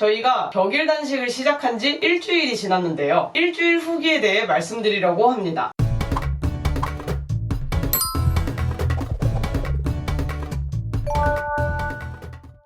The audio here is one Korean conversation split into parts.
저희가 격일 단식을 시작한 지 일주일이 지났는데요. 일주일 후기에 대해 말씀드리려고 합니다.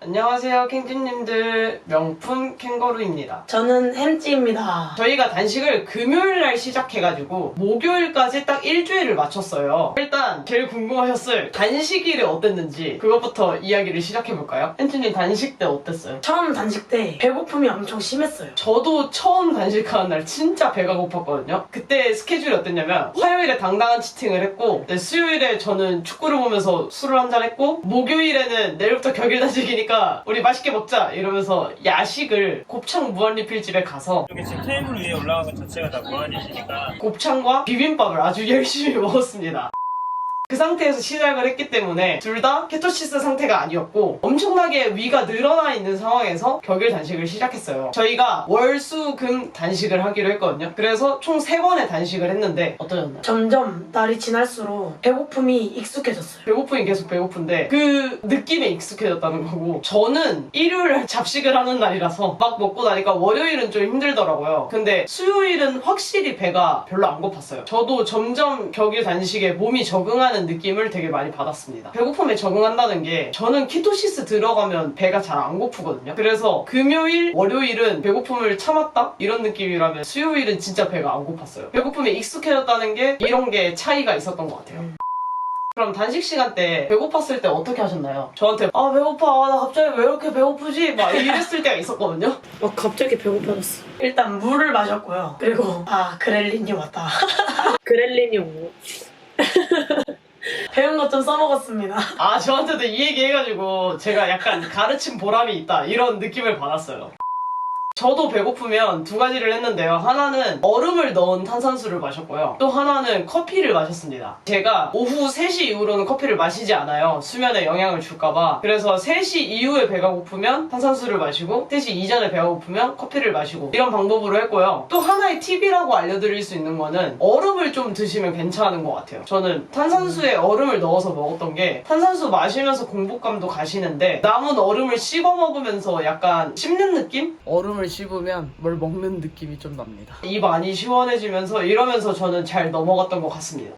안녕하세요, 캥주님들. 명품 캥거루입니다. 저는 햄찌입니다. 저희가 단식을 금요일날 시작해가지고 목요일까지 딱 일주일을 마쳤어요. 일단 제일 궁금하셨을 단식일이 어땠는지 그것부터 이야기를 시작해볼까요? 햄찌님 단식 때 어땠어요? 처음 단식 때 배고픔이 엄청 심했어요. 저도 처음 단식하는 날 진짜 배가 고팠거든요. 그때 스케줄이 어땠냐면 화요일에 당당한 치팅을 했고 수요일에 저는 축구를 보면서 술을 한잔 했고 목요일에는 내일부터 격일 단식이니까 우리 맛있게 먹자 이러면서 야식을 곱창 무한리필집에 가서 여기 지금 테이블 위에 올라간 것 자체가 다 무한리필이니까 곱창과 비빔밥을 아주 열심히 먹었습니다. 그 상태에서 시작을 했기 때문에 둘 다 케토시스 상태가 아니었고 엄청나게 위가 늘어나 있는 상황에서 격일 단식을 시작했어요. 저희가 월, 수, 금 단식을 하기로 했거든요. 그래서 총 3번의 단식을 했는데 어떠셨나요? 점점 날이 지날수록 배고픔이 익숙해졌어요. 배고프긴 계속 배고픈데 그 느낌에 익숙해졌다는 거고 저는 일요일 잡식을 하는 날이라서 막 먹고 나니까 월요일은 좀 힘들더라고요. 근데 수요일은 확실히 배가 별로 안 고팠어요. 저도 점점 격일 단식에 몸이 적응하는 느낌을 되게 많이 받았습니다. 배고픔에 적응한다는 게 저는 키토시스 들어가면 배가 잘 안 고프거든요. 그래서 금요일, 월요일은 배고픔을 참았다? 이런 느낌이라면 수요일은 진짜 배가 안 고팠어요. 배고픔에 익숙해졌다는 게 이런 게 차이가 있었던 것 같아요. 그럼 단식 시간 때 배고팠을 때 어떻게 하셨나요? 저한테 아 배고파 나 갑자기 왜 이렇게 배고프지? 막 이랬을 때가 있었거든요. 갑자기 배고파졌어. 일단 물을 마셨고요. 그리고 그렐린이 왔다. 그렐린이 뭐? 배운 것 좀 써먹었습니다. 저한테도 이 얘기 해가지고 제가 약간 가르친 보람이 있다 이런 느낌을 받았어요. 저도 배고프면 2가지를 했는데요. 하나는 얼음을 넣은 탄산수를 마셨고요. 또 하나는 커피를 마셨습니다. 제가 오후 3시 이후로는 커피를 마시지 않아요. 수면에 영향을 줄까봐. 그래서 3시 이후에 배가 고프면 탄산수를 마시고 3시 이전에 배가 고프면 커피를 마시고 이런 방법으로 했고요. 또 하나의 팁이라고 알려드릴 수 있는 거는 얼음을 좀 드시면 괜찮은 것 같아요. 저는 탄산수에 얼음을 넣어서 먹었던 게 탄산수 마시면서 공복감도 가시는데 남은 얼음을 씹어 먹으면서 약간 씹는 느낌? 얼음을 씹으면 뭘 먹는 느낌이 좀 납니다. 입 안이 시원해지면서 이러면서 저는 잘 넘어갔던 것 같습니다.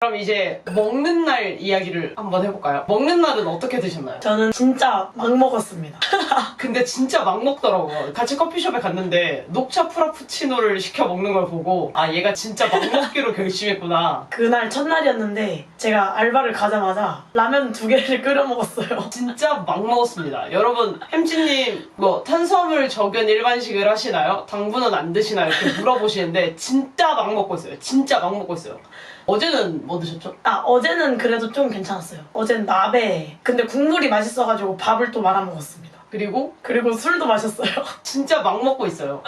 그럼 이제 먹는 날 이야기를 한번 해볼까요? 먹는 날은 어떻게 드셨나요? 저는 진짜 막 먹었습니다. 근데 진짜 막 먹더라고요. 같이 커피숍에 갔는데 녹차 프라푸치노를 시켜 먹는 걸 보고 얘가 진짜 막 먹기로 결심했구나. 그날 첫날이었는데 제가 알바를 가자마자 라면 2개를 끓여 먹었어요. 진짜 막 먹었습니다. 여러분 햄찌님 탄수화물 적은 일반식을 하시나요? 당분은 안 드시나요? 이렇게 물어보시는데 진짜 막 먹고 있어요. 진짜 막 먹고 있어요. 어제는 뭐 드셨죠? 어제는 그래도 좀 괜찮았어요. 어제는 나베. 근데 국물이 맛있어가지고 밥을 또 말아 먹었습니다. 그리고 술도 마셨어요. 진짜 막 먹고 있어요.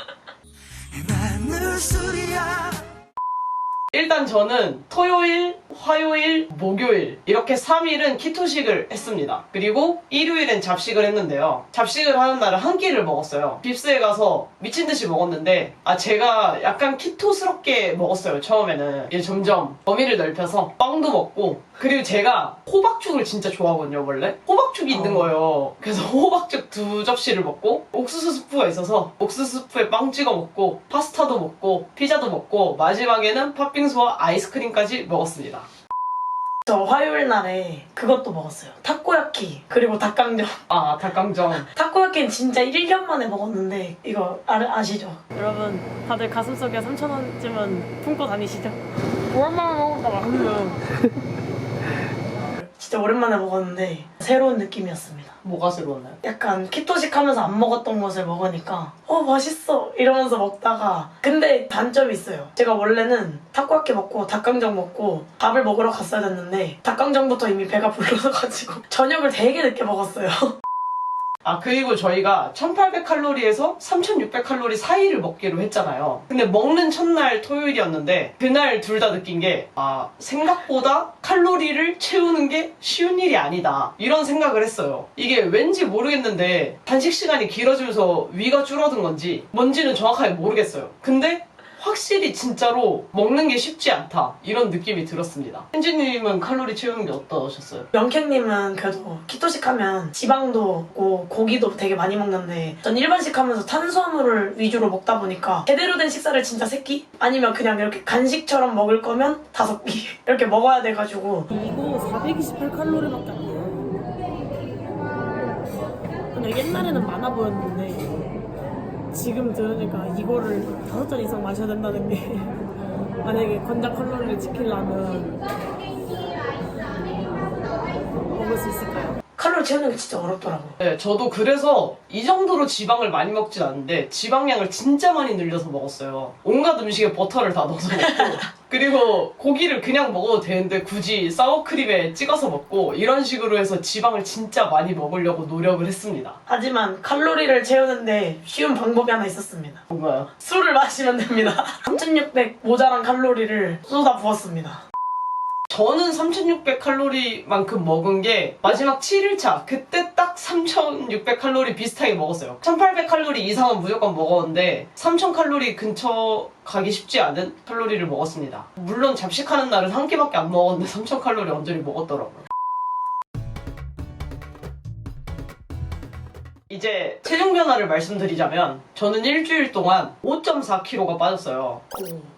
일단 저는 토요일, 화요일, 목요일 이렇게 3일은 키토식을 했습니다. 그리고 일요일엔 잡식을 했는데요. 잡식을 하는 날은 한 끼를 먹었어요. 빕스에 가서 미친듯이 먹었는데 제가 약간 키토스럽게 먹었어요. 처음에는. 이제 점점 범위를 넓혀서 빵도 먹고 그리고 제가 호박죽을 진짜 좋아하거든요. 원래 호박죽이 있는 거예요. 그래서 호박죽 2접시를 먹고 옥수수 스프가 있어서 옥수수 스프에 빵 찍어 먹고 파스타도 먹고 피자도 먹고 마지막에는 팥빙수와 아이스크림까지 먹었습니다. 저 화요일 날에 그것도 먹었어요. 타코야키 그리고 닭강정. 닭강정. 타코야키는 진짜 1년 만에 먹었는데 이거 아시죠? 여러분 다들 가슴속에 3,000원쯤은 품고 다니시죠? 오랜만에 먹으니까 맛있네요. 진짜 오랜만에 먹었는데 새로운 느낌이었습니다. 뭐가 새로웠나요? 약간 키토식 하면서 안 먹었던 것을 먹으니까 맛있어 이러면서 먹다가 근데 단점이 있어요. 제가 원래는 타코야키 먹고 닭강정 먹고 밥을 먹으러 갔어야 됐는데 닭강정부터 이미 배가 불러서가지고 저녁을 되게 늦게 먹었어요. 그리고 저희가 1800칼로리에서 3600칼로리 사이를 먹기로 했잖아요. 근데 먹는 첫날 토요일이었는데 그날 둘 다 느낀 게 생각보다 칼로리를 채우는 게 쉬운 일이 아니다 이런 생각을 했어요. 이게 왠지 모르겠는데 단식 시간이 길어지면서 위가 줄어든 건지 뭔지는 정확하게 모르겠어요. 근데 확실히 진짜로 먹는 게 쉽지 않다 이런 느낌이 들었습니다. 혜진님은 칼로리 채우는 게 어떠셨어요? 명캔님은 그래도 키토식 하면 지방도 없고 고기도 되게 많이 먹는데 전 일반식 하면서 탄수화물을 위주로 먹다 보니까 제대로 된 식사를 진짜 3끼? 아니면 그냥 이렇게 간식처럼 먹을 거면 5끼 이렇게 먹어야 돼가지고 이거 428칼로리밖에 안 돼요. 근데 옛날에는 많아 보였는데 지금 들으니까 이거를 5잔 이상 마셔야 된다는 게 만약에 권장 칼로리를 지키려면 먹을 수 있을까요? 칼로리 채우는 게 진짜 어렵더라고요. 네, 저도 그래서 이 정도로 지방을 많이 먹진 않는데 지방량을 진짜 많이 늘려서 먹었어요. 온갖 음식에 버터를 다 넣어서 먹고 그리고 고기를 그냥 먹어도 되는데 굳이 사워크림에 찍어서 먹고 이런 식으로 해서 지방을 진짜 많이 먹으려고 노력을 했습니다. 하지만 칼로리를 채우는데 쉬운 방법이 하나 있었습니다. 뭔가요? 술을 마시면 됩니다. 3600 모자란 칼로리를 쏟아 부었습니다. 저는 3600칼로리만큼 먹은 게 마지막 7일차 그때 딱 3600칼로리 비슷하게 먹었어요. 1800칼로리 이상은 무조건 먹었는데 3000칼로리 근처 가기 쉽지 않은 칼로리를 먹었습니다. 물론 잡식하는 날은 한 끼밖에 안 먹었는데 3000칼로리 완전히 먹었더라고요. 이제 체중 변화를 말씀드리자면 저는 일주일 동안 5.4kg가 빠졌어요.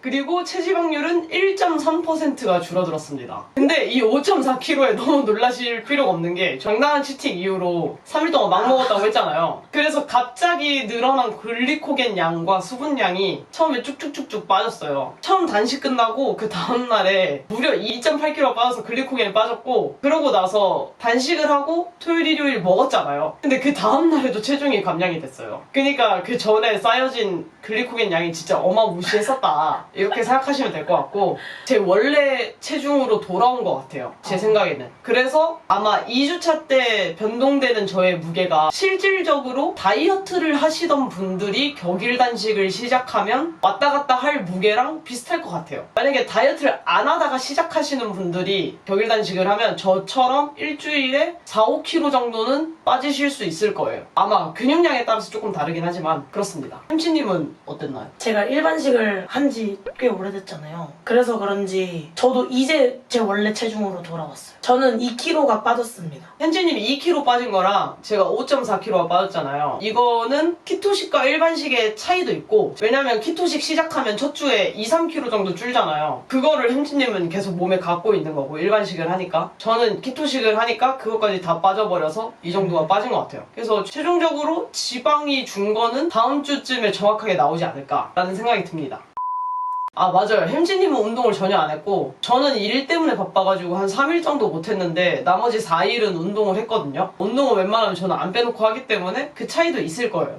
그리고 체지방률은 1.3%가 줄어들었습니다. 근데 이 5.4kg에 너무 놀라실 필요가 없는 게 정당한 치팅 이후로 3일 동안 막 먹었다고 했잖아요. 그래서 갑자기 늘어난 글리코겐 양과 수분량이 처음에 쭉쭉쭉쭉 빠졌어요. 처음 단식 끝나고 그 다음날에 무려 2.8kg 빠져서 글리코겐이 빠졌고 그러고 나서 단식을 하고 토요일 일요일 먹었잖아요. 근데 그 다음날에도 체중이 감량이 됐어요. 그러니까 그 전에 쌓여진 글리코겐 양이 진짜 어마무시했었다 이렇게 생각하시면 될 것 같고 제 원래 체중으로 돌아온 것 같아요. 제 생각에는. 그래서 아마 2주차 때 변동되는 저의 무게가 실질적으로 다이어트를 하시던 분들이 격일 단식을 시작하면 왔다 갔다 할 무게랑 비슷할 것 같아요. 만약에 다이어트를 안 하다가 시작하시는 분들이 격일 단식을 하면 저처럼 일주일에 4, 5kg 정도는 빠지실 수 있을 거예요. 아마 근육량에 따라서 조금 다르긴 하지만 그렇습니다. 햄치님은 어땠나요? 제가 일반식을 한 지 꽤 오래됐잖아요. 그래서 그런지 저도 이제 제 원래 체중으로 돌아왔어요. 저는 2kg가 빠졌습니다. 현지님이 2kg 빠진 거랑 제가 5.4kg가 빠졌잖아요. 이거는 키토식과 일반식의 차이도 있고 왜냐면 키토식 시작하면 첫 주에 2, 3kg 정도 줄잖아요. 그거를 현지님은 계속 몸에 갖고 있는 거고 일반식을 하니까 저는 키토식을 하니까 그것까지 다 빠져버려서 이 정도가 빠진 것 같아요. 그래서 최종적으로 지방이 준 거는 다음 주쯤에 정확하게 나오지 않을까라는 생각이 듭니다. 아 맞아요. 햄지님은 운동을 전혀 안 했고 저는 일 때문에 바빠가지고 한 3일 정도 못했는데 나머지 4일은 운동을 했거든요. 운동은 웬만하면 저는 안 빼놓고 하기 때문에 그 차이도 있을 거예요.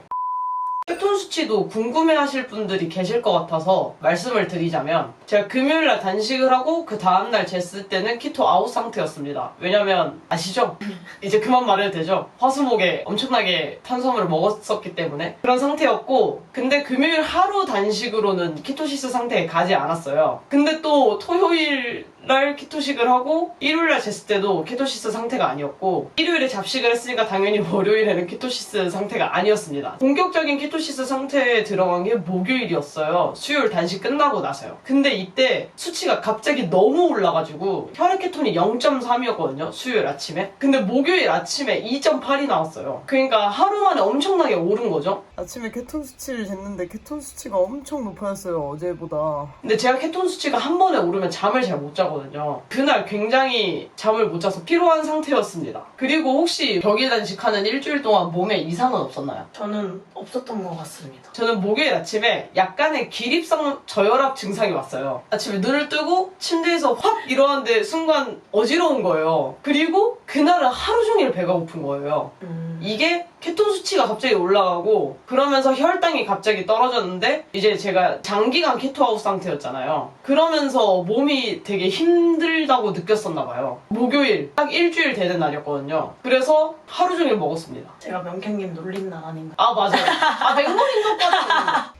케톤 수치도 궁금해하실 분들이 계실 것 같아서 말씀을 드리자면 제가 금요일날 단식을 하고 그 다음날 쟀을 때는 키토 아웃 상태였습니다. 왜냐면 아시죠? 이제 그만 말해도 되죠? 화수목에 엄청나게 탄수화물을 먹었었기 때문에 그런 상태였고 근데 금요일 하루 단식으로는 키토시스 상태에 가지 않았어요. 근데 또 토요일날 키토식을 하고 일요일날 쟀을 때도 키토시스 상태가 아니었고 일요일에 잡식을 했으니까 당연히 월요일에는 키토시스 상태가 아니었습니다. 본격적인 키토시스 상태에 들어간 게 목요일이었어요. 수요일 단식 끝나고 나서요. 근데 이때 수치가 갑자기 너무 올라가지고 혈액 케톤이 0.3이었거든요. 수요일 아침에. 근데 목요일 아침에 2.8이 나왔어요. 그러니까 하루 만에 엄청나게 오른 거죠. 아침에 케톤 수치를 쟀는데 케톤 수치가 엄청 높아졌어요, 어제보다. 근데 제가 케톤 수치가 한 번에 오르면 잠을 잘 못 자거든요. 그날 굉장히 잠을 못 자서 피로한 상태였습니다. 그리고 혹시 격일 단식하는 일주일 동안 몸에 이상은 없었나요? 저는 없었던 것 같습니다. 저는 목요일 아침에 약간의 기립성 저혈압 증상이 왔어요. 아침에 눈을 뜨고 침대에서 확 일어났는데 순간 어지러운 거예요. 그리고 그날은 하루 종일 배가 고픈 거예요. 이게 케톤 수치가 갑자기 올라가고 그러면서 혈당이 갑자기 떨어졌는데 이제 제가 장기간 케토아웃 상태였잖아요. 그러면서 몸이 되게 힘들다고 느꼈었나 봐요. 목요일 딱 일주일 되는 날이었거든요. 그래서 하루 종일 먹었습니다. 제가 명캔님 놀린 날 아닌가? 아 맞아요. 아 맹목인 것까지.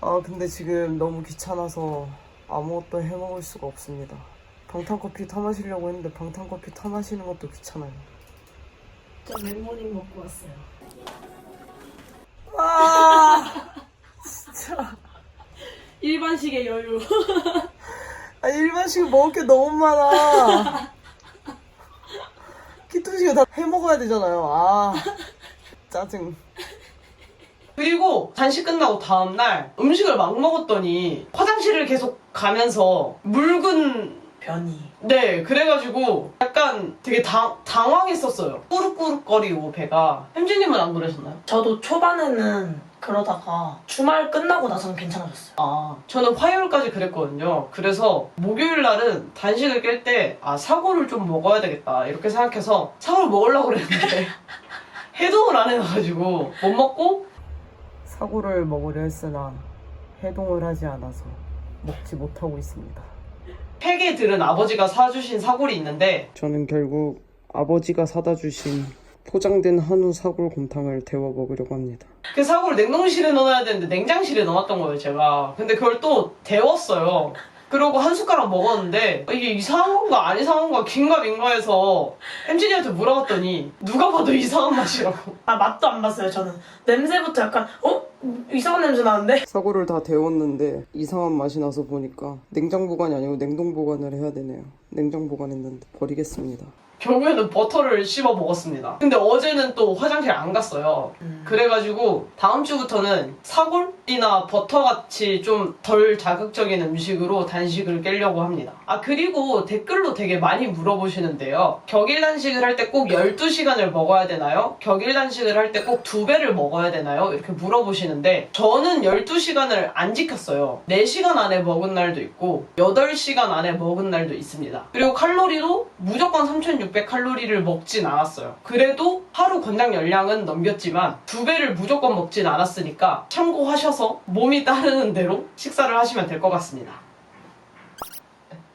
아, 근데 지금 너무 귀찮아서 아무것도 해먹을 수가 없습니다. 방탄커피 타 마시려고 했는데 방탄커피 타 마시는 것도 귀찮아요. 저 맥모닝 먹고 왔어요. 아, 진짜. 일반식 일반식의 여유. 아, 일반식 먹을 게 너무 많아. 키토식을 다 해먹어야 되잖아요. 아, 짜증. 그리고 단식 끝나고 다음날 음식을 막 먹었더니 화장실을 계속 가면서 묽은 변이. 네, 그래가지고 약간 되게 당황했었어요. 꾸룩꾸룩거리고 배가. 햄지님은 안 그러셨나요? 저도 초반에는 그러다가 주말 끝나고 나서는 괜찮아졌어요. 아, 저는 화요일까지 그랬거든요. 그래서 목요일 날은 단식을 깰 때 사골을 좀 먹어야 되겠다 이렇게 생각해서 사골 먹으려고 그랬는데 해동을 안 해놔가지고 못 먹고 사고를 먹으려 했으나 해동을 하지 않아서 먹지 못하고 있습니다. 팩에 들은 아버지가 사주신 사골이 있는데 저는 결국 아버지가 사다 주신 포장된 한우 사골곰탕을 데워 먹으려고 합니다. 그 사골을 냉동실에 넣어야 되는데 냉장실에 넣었던 거예요, 제가. 근데 그걸 또 데웠어요. 그러고 한 숟가락 먹었는데 이게 이상한 건가 안 이상한 건가 긴가민가 해서 햄진이한테 물어봤더니 누가 봐도 이상한 맛이라고. 맛도 안 봤어요, 저는. 냄새부터 약간, 이상한 냄새 나는데? 사골을 다 데웠는데 이상한 맛이 나서 보니까 냉장 보관이 아니고 냉동 보관을 해야 되네요. 냉장 보관했는데 버리겠습니다. 결국에는 버터를 씹어 먹었습니다. 근데 어제는 또 화장실 안 갔어요. 그래가지고 다음 주부터는 사골이나 버터같이 좀 덜 자극적인 음식으로 단식을 깨려고 합니다. 그리고 댓글로 되게 많이 물어보시는데요. 격일 단식을 할 때 꼭 12시간을 먹어야 되나요? 격일 단식을 할 때 꼭 2배를 먹어야 되나요? 이렇게 물어보시는데 저는 12시간을 안 지켰어요. 4시간 안에 먹은 날도 있고 8시간 안에 먹은 날도 있습니다. 그리고 칼로리도 무조건 3600칼로리를 먹진 않았어요. 그래도 하루 권장 열량은 넘겼지만 2배를 무조건 먹진 않았으니까 참고하셔서 몸이 따르는 대로 식사를 하시면 될 것 같습니다.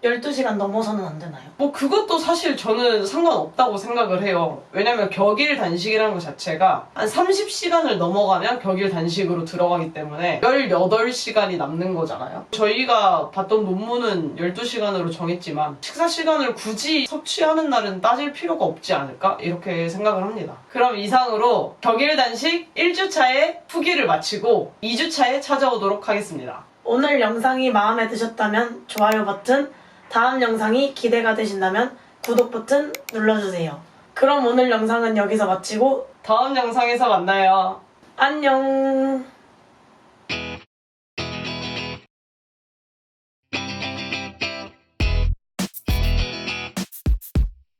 12시간 넘어서는 안 되나요? 뭐 그것도 사실 저는 상관없다고 생각을 해요. 왜냐면 격일 단식이라는 것 자체가 한 30시간을 넘어가면 격일 단식으로 들어가기 때문에 18시간이 남는 거잖아요. 저희가 봤던 논문은 12시간으로 정했지만 식사 시간을 굳이 섭취하는 날은 따질 필요가 없지 않을까? 이렇게 생각을 합니다. 그럼 이상으로 격일 단식 1주차의 후기를 마치고 2주차에 찾아오도록 하겠습니다. 오늘 영상이 마음에 드셨다면 좋아요 버튼, 다음 영상이 기대가 되신다면 구독 버튼 눌러주세요. 그럼 오늘 영상은 여기서 마치고 다음 영상에서 만나요. 안녕.